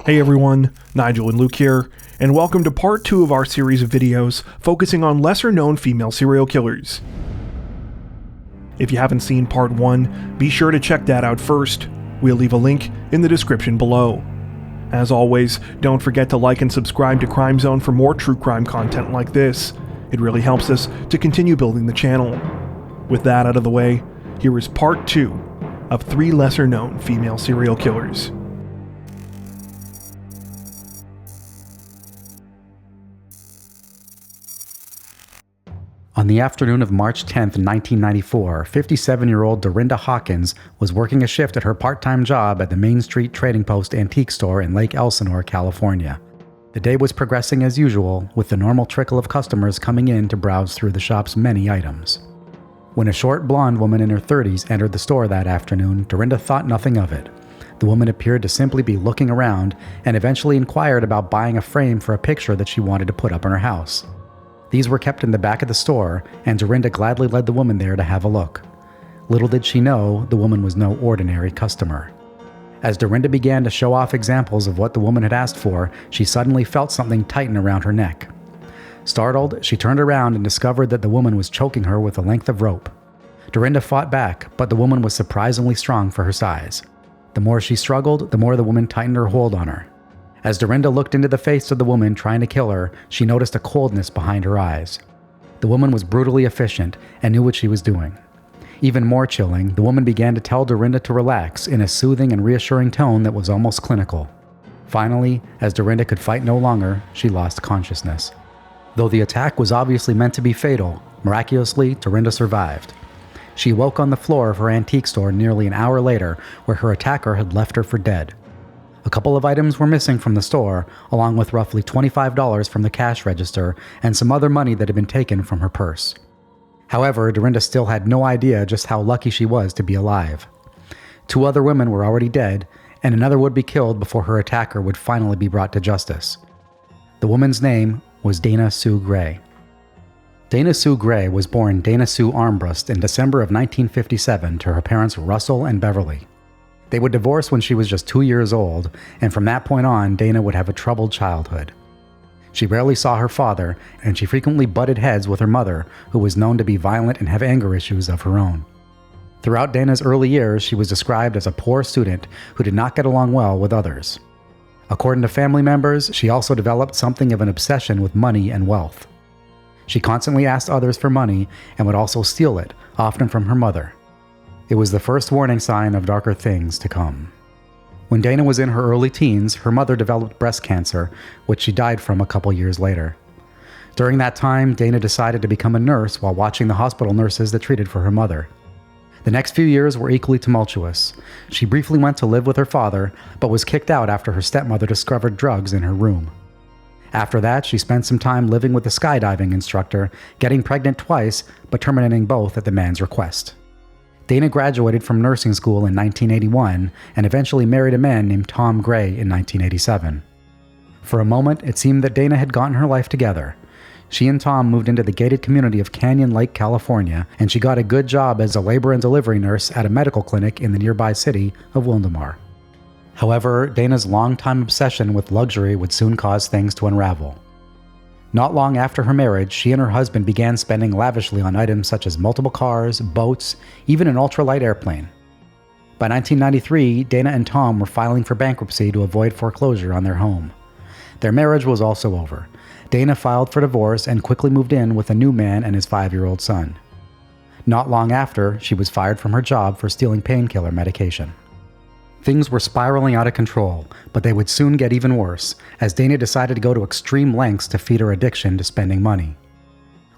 Hey everyone, Nigel and Luke here, and welcome to part 2 of our series of videos focusing on lesser-known female serial killers. If you haven't seen part 1, be sure to check that out first. We'll leave a link in the description below. As always, don't forget to like and subscribe to Crime Zone for more true crime content like this. It really helps us to continue building the channel. With that out of the way, here is part 2 of 3 lesser-known female serial killers. On the afternoon of March 10, 1994, 57-year-old Darinda Hawkins was working a shift at her part-time job at the Main Street Trading Post antique store in Lake Elsinore, California. The day was progressing as usual, with the normal trickle of customers coming in to browse through the shop's many items. When a short blonde woman in her 30s entered the store that afternoon, Darinda thought nothing of it. The woman appeared to simply be looking around and eventually inquired about buying a frame for a picture that she wanted to put up in her house. These were kept in the back of the store, and Darinda gladly led the woman there to have a look. Little did she know, the woman was no ordinary customer. As Darinda began to show off examples of what the woman had asked for, she suddenly felt something tighten around her neck. Startled, she turned around and discovered that the woman was choking her with a length of rope. Darinda fought back, but the woman was surprisingly strong for her size. The more she struggled, the more the woman tightened her hold on her. As Darinda looked into the face of the woman trying to kill her, she noticed a coldness behind her eyes. The woman was brutally efficient and knew what she was doing. Even more chilling, the woman began to tell Darinda to relax in a soothing and reassuring tone that was almost clinical. Finally, as Darinda could fight no longer, she lost consciousness. Though the attack was obviously meant to be fatal, miraculously, Darinda survived. She woke on the floor of her antique store nearly an hour later, where her attacker had left her for dead. A couple of items were missing from the store, along with roughly $25 from the cash register and some other money that had been taken from her purse. However, Darinda still had no idea just how lucky she was to be alive. 2 other women were already dead, and another would be killed before her attacker would finally be brought to justice. The woman's name was Dana Sue Gray. Dana Sue Gray was born Dana Sue Armbrust in December of 1957 to her parents Russell and Beverly. They would divorce when she was just 2 years old, and from that point on, Dana would have a troubled childhood. She rarely saw her father, and she frequently butted heads with her mother, who was known to be violent and have anger issues of her own. Throughout Dana's early years, she was described as a poor student who did not get along well with others. According to family members, she also developed something of an obsession with money and wealth. She constantly asked others for money and would also steal it, often from her mother. It was the first warning sign of darker things to come. When Dana was in her early teens, her mother developed breast cancer, which she died from a couple years later. During that time, Dana decided to become a nurse while watching the hospital nurses that treated for her mother. The next few years were equally tumultuous. She briefly went to live with her father, but was kicked out after her stepmother discovered drugs in her room. After that, she spent some time living with a skydiving instructor, getting pregnant twice, but terminating both at the man's request. Dana graduated from nursing school in 1981 and eventually married a man named Tom Gray in 1987. For a moment, it seemed that Dana had gotten her life together. She and Tom moved into the gated community of Canyon Lake, California, and she got a good job as a labor and delivery nurse at a medical clinic in the nearby city of Wildomar. However, Dana's longtime obsession with luxury would soon cause things to unravel. Not long after her marriage, she and her husband began spending lavishly on items such as multiple cars, boats, even an ultralight airplane. By 1993, Dana and Tom were filing for bankruptcy to avoid foreclosure on their home. Their marriage was also over. Dana filed for divorce and quickly moved in with a new man and his 5-year-old son. Not long after, she was fired from her job for stealing painkiller medication. Things were spiraling out of control, but they would soon get even worse, as Dana decided to go to extreme lengths to feed her addiction to spending money.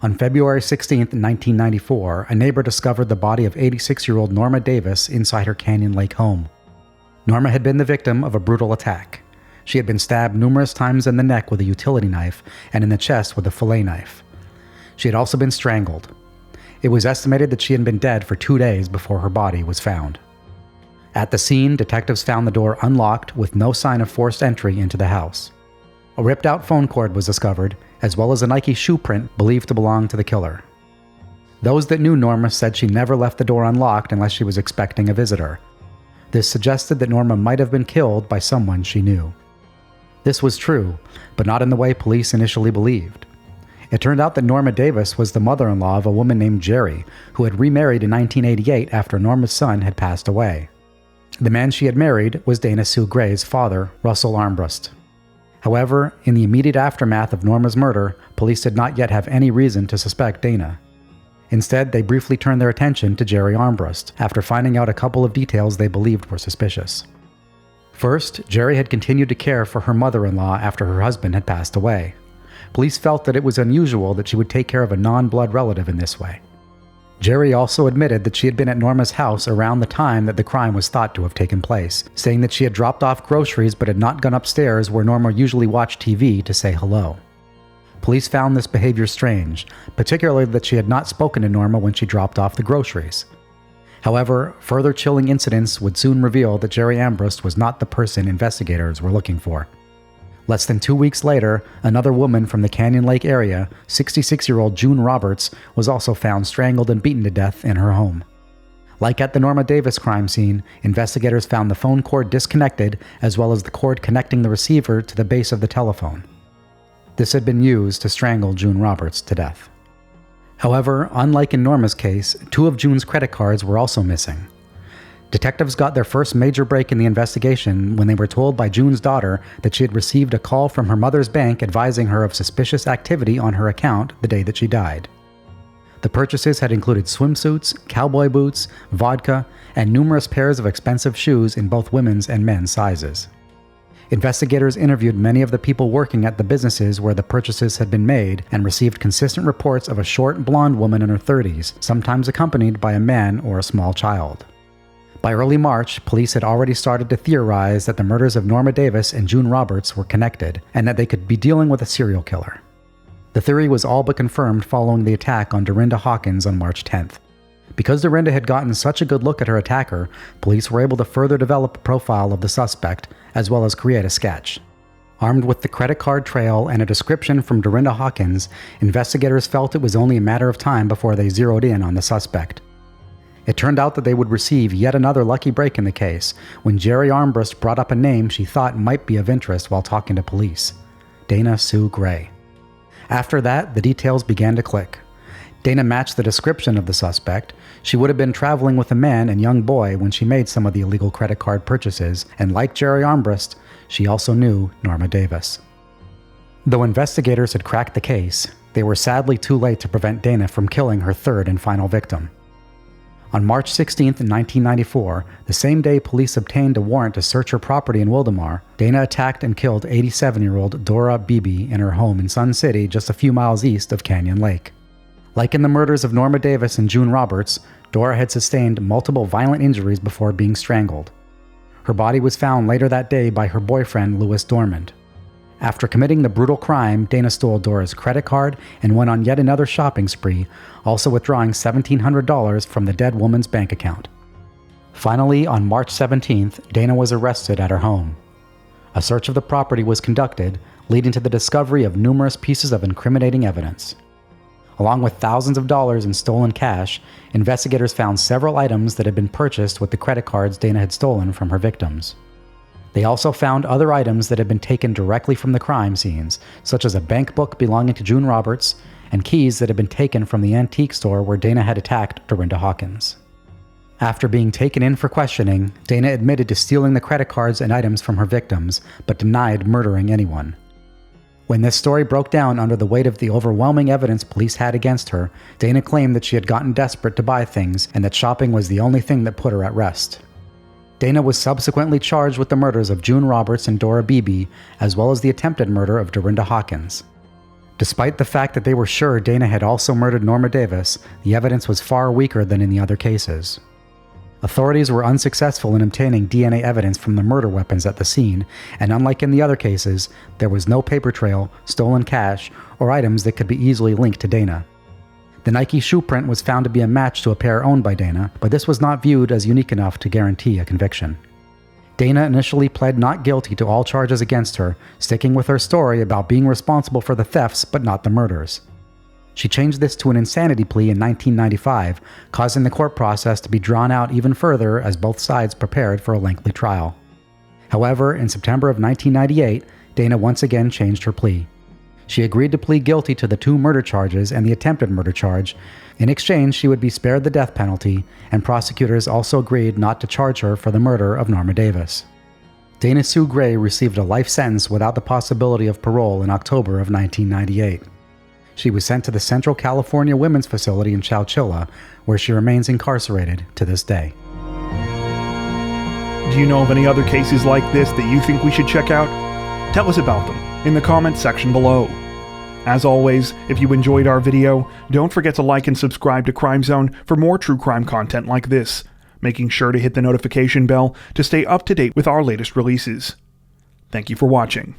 On February 16, 1994, a neighbor discovered the body of 86-year-old Norma Davis inside her Canyon Lake home. Norma had been the victim of a brutal attack. She had been stabbed numerous times in the neck with a utility knife and in the chest with a fillet knife. She had also been strangled. It was estimated that she had been dead for 2 days before her body was found. At the scene, detectives found the door unlocked with no sign of forced entry into the house. A ripped-out phone cord was discovered, as well as a Nike shoe print believed to belong to the killer. Those that knew Norma said she never left the door unlocked unless she was expecting a visitor. This suggested that Norma might have been killed by someone she knew. This was true, but not in the way police initially believed. It turned out that Norma Davis was the mother-in-law of a woman named Jerry, who had remarried in 1988 after Norma's son had passed away. The man she had married was Dana Sue Gray's father, Russell Armbrust. However, in the immediate aftermath of Norma's murder, police did not yet have any reason to suspect Dana. Instead, they briefly turned their attention to Jerry Armbrust, after finding out a couple of details they believed were suspicious. First, Jerry had continued to care for her mother-in-law after her husband had passed away. Police felt that it was unusual that she would take care of a non-blood relative in this way. Jerry also admitted that she had been at Norma's house around the time that the crime was thought to have taken place, saying that she had dropped off groceries but had not gone upstairs where Norma usually watched TV to say hello. Police found this behavior strange, particularly that she had not spoken to Norma when she dropped off the groceries. However, further chilling incidents would soon reveal that Jerry Armbrust was not the person investigators were looking for. Less than 2 weeks later, another woman from the Canyon Lake area, 66-year-old June Roberts, was also found strangled and beaten to death in her home. Like at the Norma Davis crime scene, investigators found the phone cord disconnected as well as the cord connecting the receiver to the base of the telephone. This had been used to strangle June Roberts to death. However, unlike in Norma's case, 2 of June's credit cards were also missing. Detectives got their first major break in the investigation when they were told by June's daughter that she had received a call from her mother's bank advising her of suspicious activity on her account the day that she died. The purchases had included swimsuits, cowboy boots, vodka, and numerous pairs of expensive shoes in both women's and men's sizes. Investigators interviewed many of the people working at the businesses where the purchases had been made and received consistent reports of a short, blonde woman in her 30s, sometimes accompanied by a man or a small child. By early March, police had already started to theorize that the murders of Norma Davis and June Roberts were connected, and that they could be dealing with a serial killer. The theory was all but confirmed following the attack on Darinda Hawkins on March 10th. Because Darinda had gotten such a good look at her attacker, police were able to further develop a profile of the suspect, as well as create a sketch. Armed with the credit card trail and a description from Darinda Hawkins, investigators felt it was only a matter of time before they zeroed in on the suspect. It turned out that they would receive yet another lucky break in the case when Jerry Armbrust brought up a name she thought might be of interest while talking to police: Dana Sue Gray. After that, the details began to click. Dana matched the description of the suspect. She would have been traveling with a man and young boy when she made some of the illegal credit card purchases, and like Jerry Armbrust, she also knew Norma Davis. Though investigators had cracked the case, they were sadly too late to prevent Dana from killing her third and final victim. On March 16, 1994, the same day police obtained a warrant to search her property in Wildomar, Dana attacked and killed 87-year-old Dora Beebe in her home in Sun City just a few miles east of Canyon Lake. Like in the murders of Norma Davis and June Roberts, Dora had sustained multiple violent injuries before being strangled. Her body was found later that day by her boyfriend, Louis Dormand. After committing the brutal crime, Dana stole Dora's credit card and went on yet another shopping spree, also withdrawing $1,700 from the dead woman's bank account. Finally, on March 17th, Dana was arrested at her home. A search of the property was conducted, leading to the discovery of numerous pieces of incriminating evidence. Along with thousands of dollars in stolen cash, investigators found several items that had been purchased with the credit cards Dana had stolen from her victims. They also found other items that had been taken directly from the crime scenes, such as a bank book belonging to June Roberts and keys that had been taken from the antique store where Dana had attacked Darinda Hawkins. After being taken in for questioning, Dana admitted to stealing the credit cards and items from her victims, but denied murdering anyone. When this story broke down under the weight of the overwhelming evidence police had against her, Dana claimed that she had gotten desperate to buy things and that shopping was the only thing that put her at rest. Dana was subsequently charged with the murders of June Roberts and Dora Beebe, as well as the attempted murder of Darinda Hawkins. Despite the fact that they were sure Dana had also murdered Norma Davis, the evidence was far weaker than in the other cases. Authorities were unsuccessful in obtaining DNA evidence from the murder weapons at the scene, and unlike in the other cases, there was no paper trail, stolen cash, or items that could be easily linked to Dana. The Nike shoe print was found to be a match to a pair owned by Dana, but this was not viewed as unique enough to guarantee a conviction. Dana initially pled not guilty to all charges against her, sticking with her story about being responsible for the thefts but not the murders. She changed this to an insanity plea in 1995, causing the court process to be drawn out even further as both sides prepared for a lengthy trial. However, in September of 1998, Dana once again changed her plea. She agreed to plead guilty to the 2 murder charges and the attempted murder charge. In exchange, she would be spared the death penalty, and prosecutors also agreed not to charge her for the murder of Norma Davis. Dana Sue Gray received a life sentence without the possibility of parole in October of 1998. She was sent to the Central California Women's Facility in Chowchilla, where she remains incarcerated to this day. Do you know of any other cases like this that you think we should check out? Tell us about them in the comments section below. As always, if you enjoyed our video, don't forget to like and subscribe to Crime Zone for more true crime content like this, making sure to hit the notification bell to stay up to date with our latest releases. Thank you for watching.